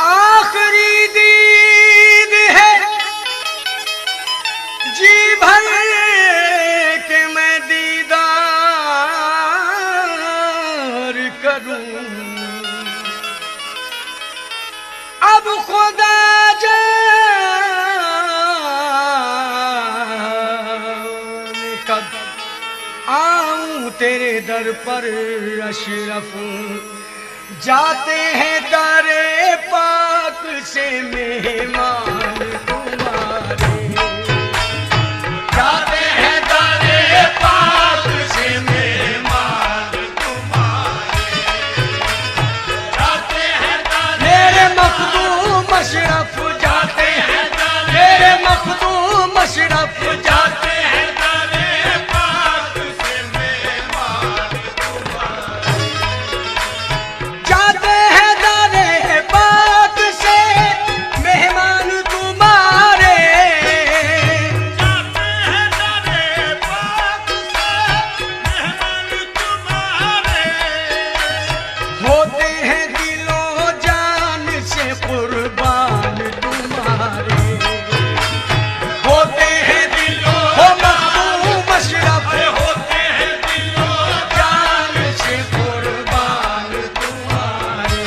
आखिरी दीद है जी भर के मैं दीदार करूं। अब खुदा जाने कब आऊं तेरे दर पर अशरफ। जाते हैं दरे पाक से मेहमान तुम्हारे, जाते हैं दरे पाक से मेहमान तुम्हारे, जाते हैं मेरे मखदूम अशरफ, जाते हैं मेरे मखदूम अशरफ, जाते हैं दरे पाक से मेहमान तुम्हारे, जाते हैं दरे पाक से मेहमान तुम्हारे, जाते हैं दरे पाक से मेहमान तुम्हारे। होते हैं दिलो जान से कुर्बान तुम्हारे, होते हैं दिलो मखदूम अशरफ, होते हैं दिलो जान से कुर्बान तुम्हारे।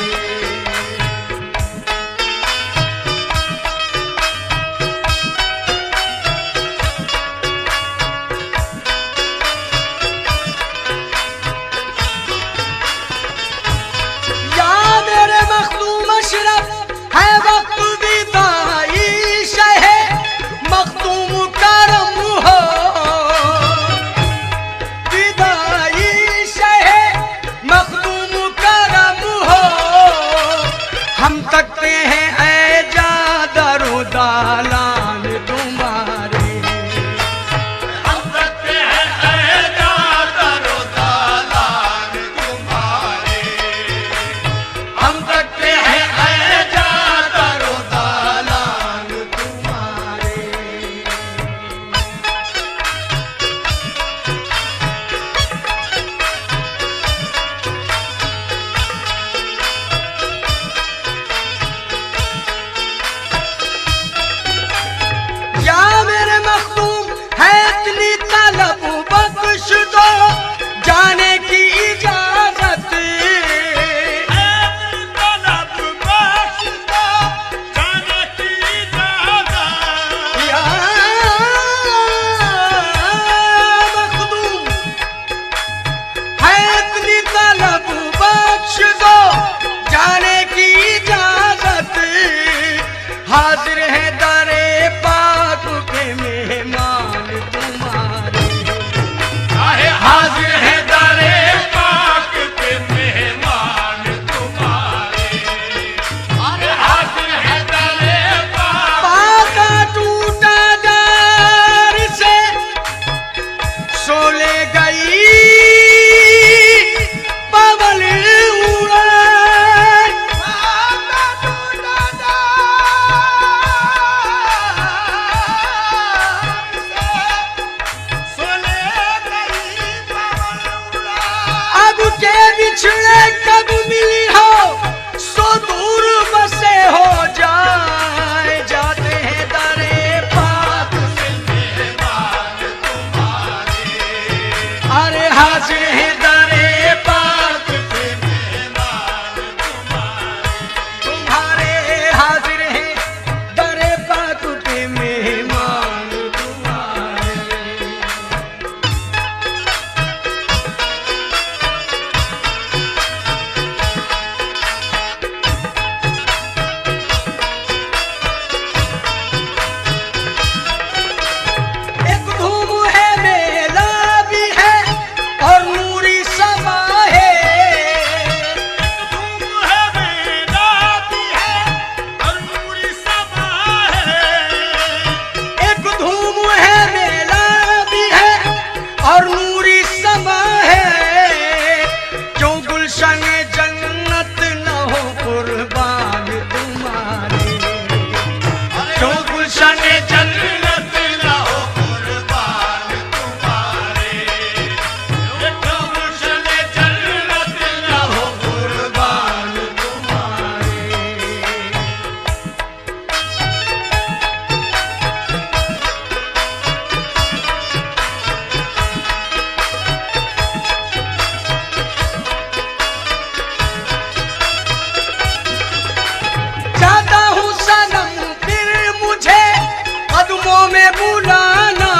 या मेरे मखदूम अशरफ है वक्त विदाई शहे मखदूम करम हो, विदाई शहे मखदूम करम हो। हम तकते हैं ऐ जादरो दालान तुम्हारे, हम तकते हैं ऐ जादरो दालान तुम्हारे, हम तकते हैं ऐ जादरो दालान तुम्हारे। में बुलाना,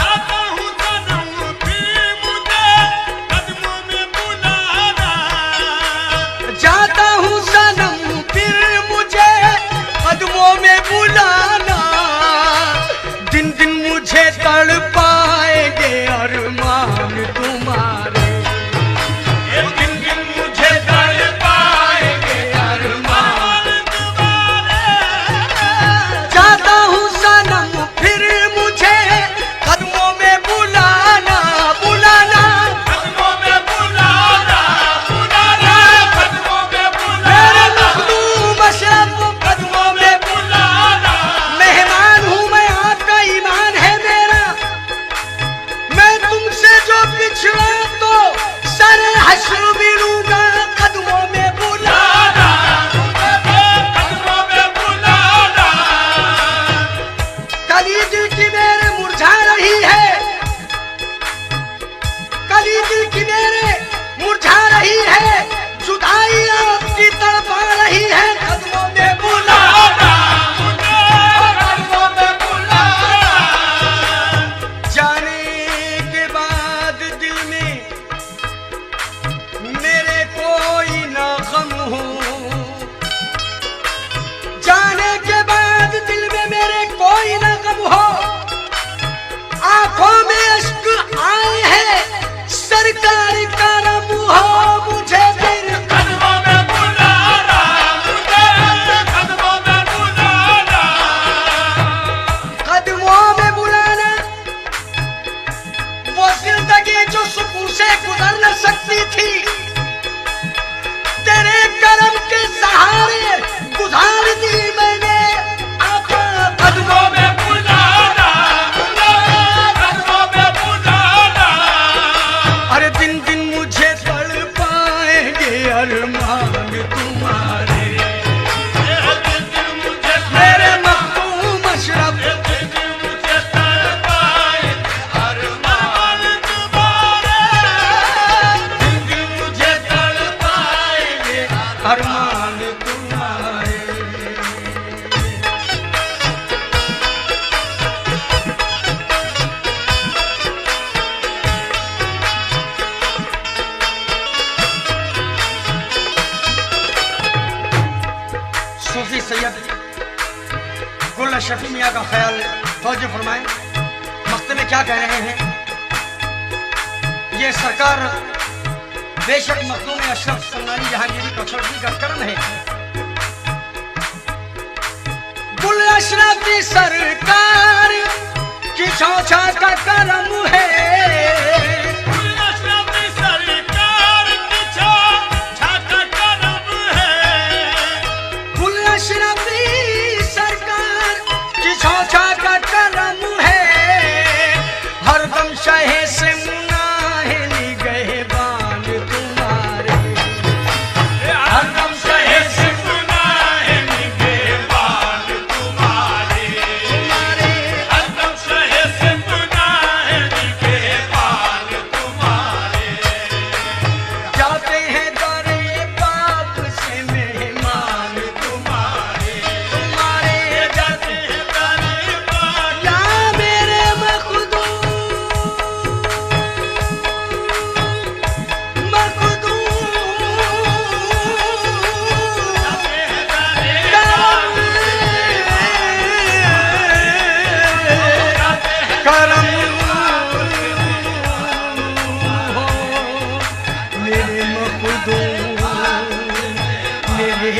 आता हूँ सनम फिर मुझे कदमों में बुलाना, जाता हूँ सनम फिर मुझे कदमों में बुलाना, दिन दिन मुझे तड़पाएंगे अरमान तुम्हारे, दिन दिन मुझे तड़पाएंगे अरमान तुम्हारे। जाता हूँ सनम फिर मुझे कदमों में बुलाना, बुलाना कदमों में बुलाना, बुलाना, कदमों में मेरे बुलाना, मखदूम अशरफ कदमों में बुलाना। मेहमान हूँ मैं, आपका ईमान है मेरा, मैं तुमसे जो पिछड़ा तो सर हश्र मिलूंगा कदमों में बुलाना। कदमों में बुलाना, कली दिल की मेरे मुरझा रही है, कली दिल की मेरे मुरझा रही है, जुदाई आपकी तड़पा रही है कदमों में बुलाना, कदमों में बुलाना। जाने के बाद दिल में मेरे कोई ना गम हो, जाने के बाद दिल में मेरे कोई ना गम हो, आंखों में अश्क आए हैं सरकार करम हो मुझे फिर कदमों में बुलाना, मुझे कदमों में बुलाना, कदमों में बुलाना। वो जिंदगी जो सुकून से गुजर न सकती थी, तेरे करम के सहारे गुजार दी मैंने आका कदमों कदमों में बुलाना, कदमों में बुलाना। अरे दिन दिन मुझे तड़पाएंगे अरमान तुम्हारे, दिल मुझे मेरे मखदूम अशरफ दिल मुझे तड़पाए अरमान तुम्हारे, दिल मुझे तड़पाएंगे अरमान तुम्हारे। सूफी सैयद गुल शफी मियाँ का ख्याल तवज्जो फरमाएं, मक्ते में क्या कह रहे हैं। ये सरकार बेशक मखदूम अशरफ सन्नानी जहांगीरी कछोटी का करम है, गुल अशरफी सरकार की चौचा का करम है, अशरफी सरकार की छाका करम है, गुल अशरफी सरकार की चौचा का करम है, हरदम शहे से मुनाहे निगहबान तुम्हारे, हरदम शहे से गुनाहे निगहबान तुम्हारे, हरदम शहे से गुनाहे निगहबान तुम्हारे। जाते हैं दरे बाप से मेहमान तुम्हारे, तुम्हारे जाते हैं तारे पार, या मेरे मखदूम जाते हैं तारे पार, जाते हैं करम हो मेरे मखदूम मेरे